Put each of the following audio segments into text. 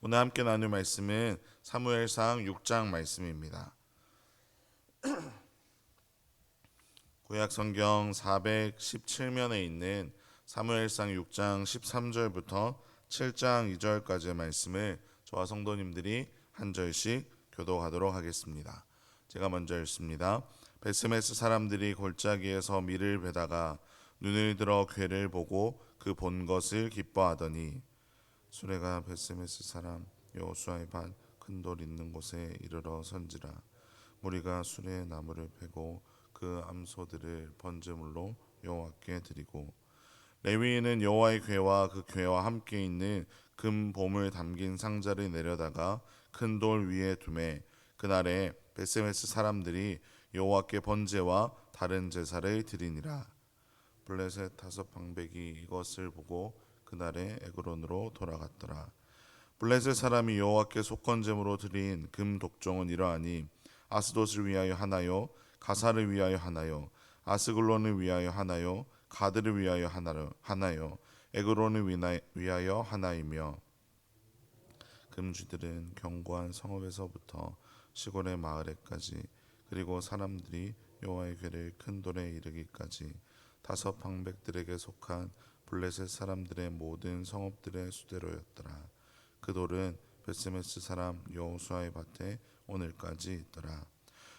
오늘 함께 나눌 말씀은 사무엘상 6장 말씀입니다. 구약 성경 417면에 있는 사무엘상 6장 13절부터 7장 2절까지의 말씀을 저와 성도님들이 한 절씩 교독하도록 하겠습니다. 제가 먼저 읽습니다. 베스메스 사람들이 골짜기에서 밀을 베다가 눈을 들어 괴를 보고 그 본 것을 기뻐하더니 수레가 베스메스 사람 여호수아의 반 큰 돌 있는 곳에 이르러 선지라. 무리가 수레에 나무를 패고 그 암소들을 번제물로 여호와께 드리고 레위인은 여호와의 궤와 그 궤와 함께 있는 금 보물 담긴 상자를 내려다가 큰 돌 위에 두매 그날에 베스메스 사람들이 여호와께 번제와 다른 제사를 드리니라. 블레셋 다섯 방백이 이것을 보고 그날에 에그론으로 돌아갔더라. 블레셋 사람이 여호와께 속건제물로 드린 금 독종은 이러하니 아스돗을 위하여 하나요, 가사를 위하여 하나요, 아스글론을 위하여 하나요, 가드를 위하여 하나요, 에그론을 위하여 하나이며 금쥐들은 견고한 성읍에서부터 시골의 마을에까지 그리고 사람들이 여호와의 궤를 큰 돌에 이르기까지 다섯 방백들에게 속한 블레셋 사람들의 모든 성읍들의 수대로였더라. 그 돌은 베스메스 사람 여호수아의 밭에 오늘까지 있더라.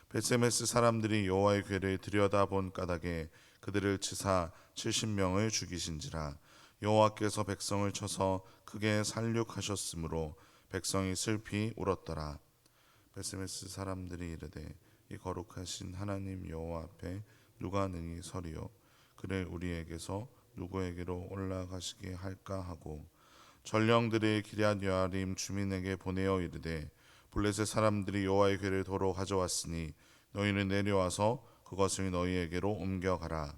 베스메스 사람들이 여호와의 궤를 들여다본 까닭에 그들을 치사 70명을 죽이신지라. 여호와께서 백성을 쳐서 크게 살육하셨으므로 백성이 슬피 울었더라. 베스메스 사람들이 이르되 이 거룩하신 하나님 여호와 앞에 누가 능히 서리요, 그를 우리에게서 누구에게로 올라가시게 할까 하고 전령들이 기럇 여아림 주민에게 보내어 이르되 블레셋 사람들이 여호와의 궤를 도로 가져왔으니 너희는 내려와서 그것을 너희에게로 옮겨가라.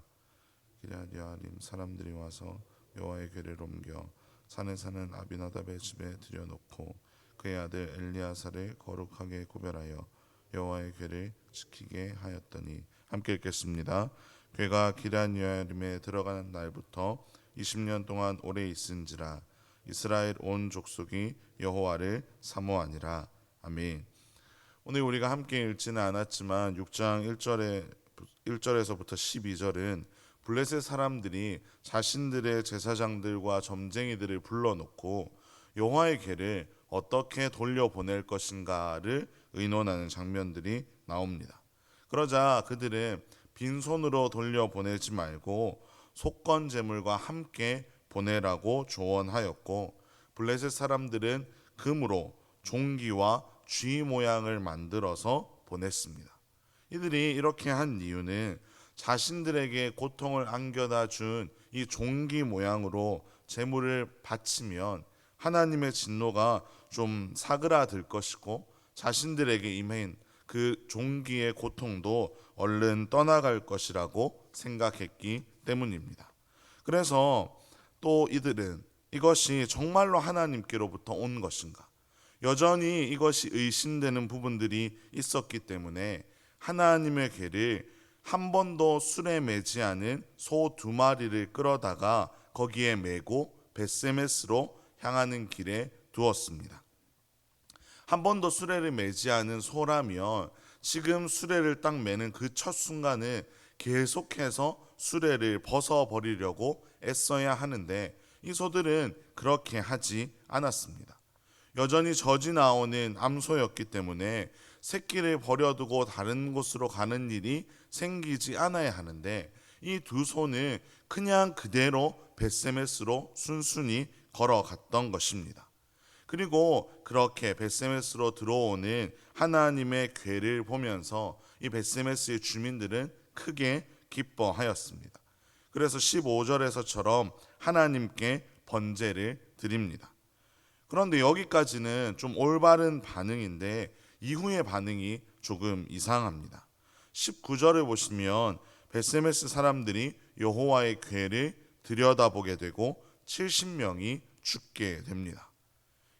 기럇 여아림 사람들이 와서 여호와의 궤를 옮겨 산에 사는 아비나답의 집에 들여놓고 그의 아들 엘리아사를 거룩하게 구별하여 여호와의 궤를 지키게 하였더니. 함께 읽겠습니다. 궤가 기럇 여아림에 들어가는 날부터 20년 동안 오래 있은지라. 이스라엘 온 족속이 여호와를 사모하니라. 아멘. 오늘 우리가 함께 읽지는 않았지만 6장 1절에서부터 12절은 블레셋 사람들이 자신들의 제사장들과 점쟁이들을 불러놓고 여호와의 궤를 어떻게 돌려보낼 것인가를 의논하는 장면들이 나옵니다. 그러자 그들은 빈손으로 돌려보내지 말고 속건제물과 함께 보내라고 조언하였고, 블레셋 사람들은 금으로 종기와 쥐 모양을 만들어서 보냈습니다. 이들이 이렇게 한 이유는 자신들에게 고통을 안겨다 준 이 종기 모양으로 제물을 바치면 하나님의 진노가 좀 사그라들 것이고 자신들에게 임한 그 종기의 고통도 얼른 떠나갈 것이라고 생각했기 때문입니다. 그래서 또 이들은 이것이 정말로 하나님께로부터 온 것인가, 여전히 이것이 의심되는 부분들이 있었기 때문에 하나님의 궤를 한 번도 술에 매지 않은 소 2마리를 끌어다가 거기에 메고 베스메스로 향하는 길에 두었습니다. 한 번도 수레를 매지 않은 소라면 지금 수레를 딱 매는 그 첫 순간에 계속해서 수레를 벗어버리려고 애써야 하는데 이 소들은 그렇게 하지 않았습니다. 여전히 젖이 나오는 암소였기 때문에 새끼를 버려두고 다른 곳으로 가는 일이 생기지 않아야 하는데 이 두 소는 그냥 그대로 베스메스로 순순히 걸어갔던 것입니다. 그리고 그렇게 베스메스로 들어오는 하나님의 궤를 보면서 이 베스메스의 주민들은 크게 기뻐하였습니다. 그래서 15절에서처럼 하나님께 번제를 드립니다. 그런데 여기까지는 좀 올바른 반응인데 이후의 반응이 조금 이상합니다. 19절을 보시면 베스메스 사람들이 여호와의 궤를 들여다보게 되고 70명이 죽게 됩니다.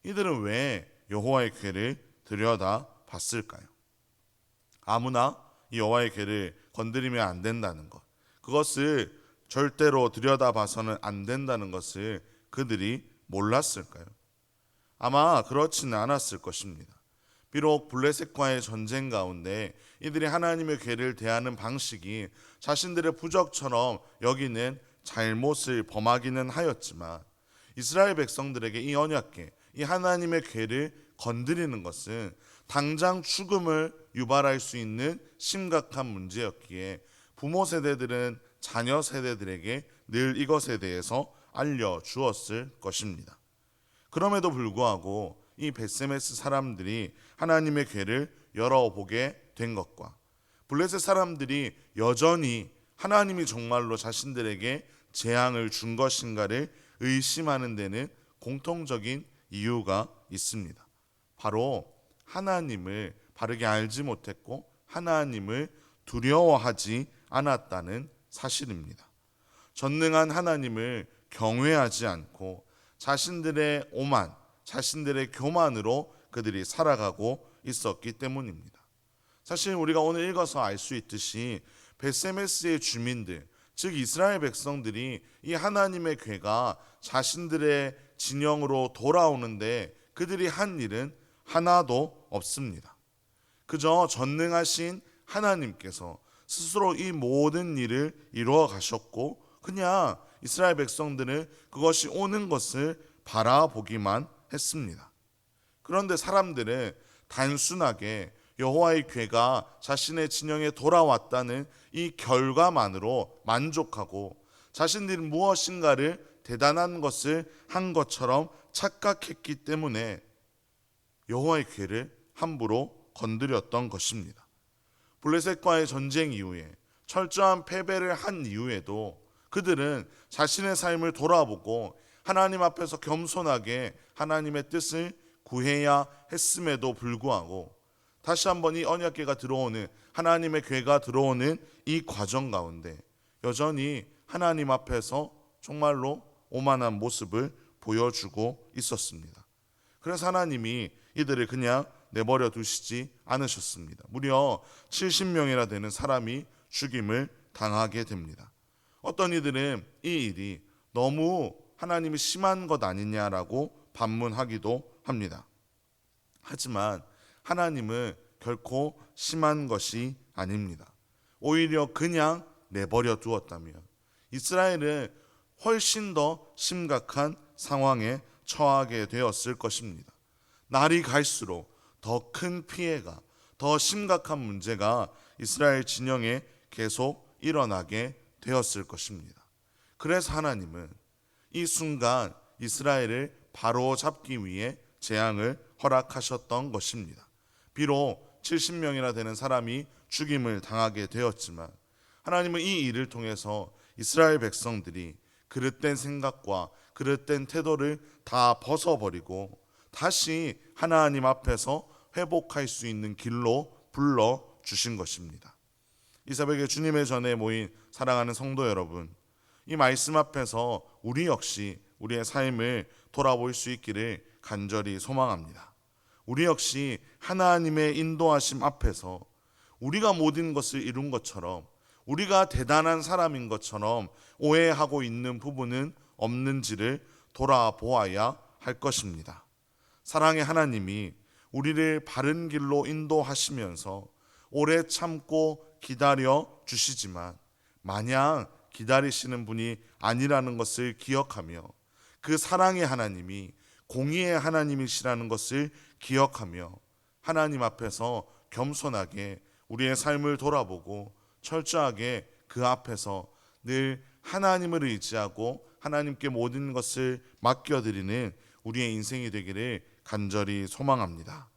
이들은 왜 여호와의 궤를 들여다봤을까요? 아무나 이 여호와의 궤를 건드리면 안 된다는 것, 그것을 절대로 들여다봐서는 안 된다는 것을 그들이 몰랐을까요? 아마 그렇지는 않았을 것입니다. 비록 블레셋과의 전쟁 가운데 이들이 하나님의 괴를 대하는 방식이 자신들의 부적처럼 여기는 잘못을 범하기는 하였지만 이스라엘 백성들에게 이 언약궤, 이 하나님의 괴를 건드리는 것은 당장 죽음을 유발할 수 있는 심각한 문제였기에 부모 세대들은 자녀 세대들에게 늘 이것에 대해서 알려주었을 것입니다. 그럼에도 불구하고 이 벳세메스 사람들이 하나님의 궤를 열어보게 된 것과 블레셋 사람들이 여전히 하나님이 정말로 자신들에게 재앙을 준 것인가를 의심하는 데는 공통적인 이유가 있습니다. 바로 하나님을 바르게 알지 못했고 하나님을 두려워하지 않았다는 사실입니다. 전능한 하나님을 경외하지 않고 자신들의 오만, 자신들의 교만으로 그들이 살아가고 있었기 때문입니다. 사실 우리가 오늘 읽어서 알 수 있듯이 벳세메스의 주민들, 즉 이스라엘 백성들이 이 하나님의 궤가 자신들의 진영으로 돌아오는데 그들이 한 일은 하나도 없습니다. 그저 전능하신 하나님께서 스스로 이 모든 일을 이루어 가셨고 그냥 이스라엘 백성들은 그것이 오는 것을 바라보기만 했습니다. 그런데 사람들은 단순하게 여호와의 궤가 자신의 진영에 돌아왔다는 이 결과만으로 만족하고 자신들이 무엇인가를 대단한 것을 한 것처럼 착각했기 때문에 여호와의 궤를 함부로 건드렸던 것입니다. 블레셋과의 전쟁 이후에 철저한 패배를 한 이후에도 그들은 자신의 삶을 돌아보고 하나님 앞에서 겸손하게 하나님의 뜻을 구해야 했음에도 불구하고 다시 한번 이 언약궤가 들어오는 하나님의 궤가 들어오는 이 과정 가운데 여전히 하나님 앞에서 정말로 오만한 모습을 보여주고 있었습니다. 그래서 하나님이 이들을 그냥 내버려 두시지 않으셨습니다. 무려 70명이나 되는 사람이 죽임을 당하게 됩니다. 어떤 이들은 이 일이 너무 하나님이 심한 것 아니냐라고 반문하기도 합니다. 하지만 하나님은 결코 심한 것이 아닙니다. 오히려 그냥 내버려 두었다면 이스라엘은 훨씬 더 심각한 상황에 처하게 되었을 것입니다. 날이 갈수록 더 큰 피해가, 더 심각한 문제가 이스라엘 진영에 계속 일어나게 되었을 것입니다. 그래서 하나님은 이 순간 이스라엘을 바로잡기 위해 재앙을 허락하셨던 것입니다. 비록 70명이나 되는 사람이 죽임을 당하게 되었지만 하나님은 이 일을 통해서 이스라엘 백성들이 그릇된 생각과 그릇된 태도를 다 벗어버리고 다시 하나님 앞에서 회복할 수 있는 길로 불러주신 것입니다. 이 새벽에 주님의 전에 모인 사랑하는 성도 여러분, 이 말씀 앞에서 우리 역시 우리의 삶을 돌아볼 수 있기를 간절히 소망합니다. 우리 역시 하나님의 인도하심 앞에서 우리가 모든 것을 이룬 것처럼 우리가 대단한 사람인 것처럼 오해하고 있는 부분은 없는지를 돌아보아야 할 것입니다. 사랑의 하나님이 우리를 바른 길로 인도하시면서 오래 참고 기다려 주시지만 마냥 기다리시는 분이 아니라는 것을 기억하며 그 사랑의 하나님이 공의의 하나님이시라는 것을 기억하며 하나님 앞에서 겸손하게 우리의 삶을 돌아보고 철저하게 그 앞에서 늘 하나님을 의지하고 하나님께 모든 것을 맡겨드리는 우리의 인생이 되기를 간절히 소망합니다.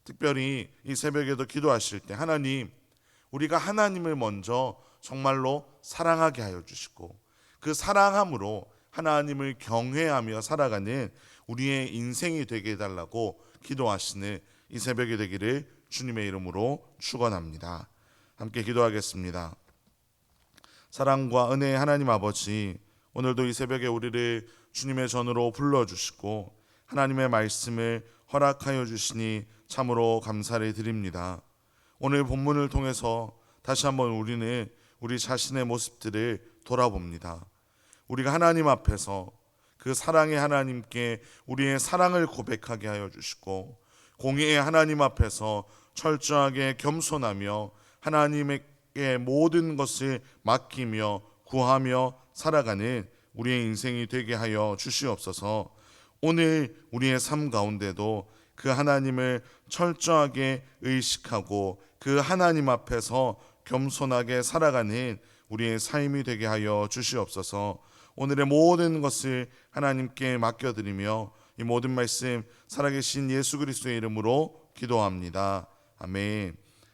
특별히 이 새벽에도 기도하실 때 하나님, 우리가 하나님을 먼저 정말로 사랑하게 하여 주시고 그 사랑함으로 하나님을 경외하며 살아가는 우리의 인생이 되게 해달라고 기도하시는 이 새벽이 되기를 주님의 이름으로 축원합니다. 함께 기도하겠습니다. 사랑과 은혜의 하나님 아버지, 오늘도 이 새벽에 우리를 주님의 전으로 불러주시고 하나님의 말씀을 허락하여 주시니 참으로 감사를 드립니다. 오늘 본문을 통해서 다시 한번 우리는 우리 자신의 모습들을 돌아봅니다. 우리가 하나님 앞에서 그 사랑의 하나님께 우리의 사랑을 고백하게 하여 주시고, 공의의 하나님 앞에서 철저하게 겸손하며 하나님에게 모든 것을 맡기며 구하며 살아가는 우리의 인생이 되게 하여 주시옵소서. 오늘 우리의 삶 가운데도 그 하나님을 철저하게 의식하고 그 하나님 앞에서 겸손하게 살아가는 우리의 삶이 되게 하여 주시옵소서. 오늘의 모든 것을 하나님께 맡겨드리며 이 모든 말씀 살아계신 예수 그리스도의 이름으로 기도합니다. 아멘.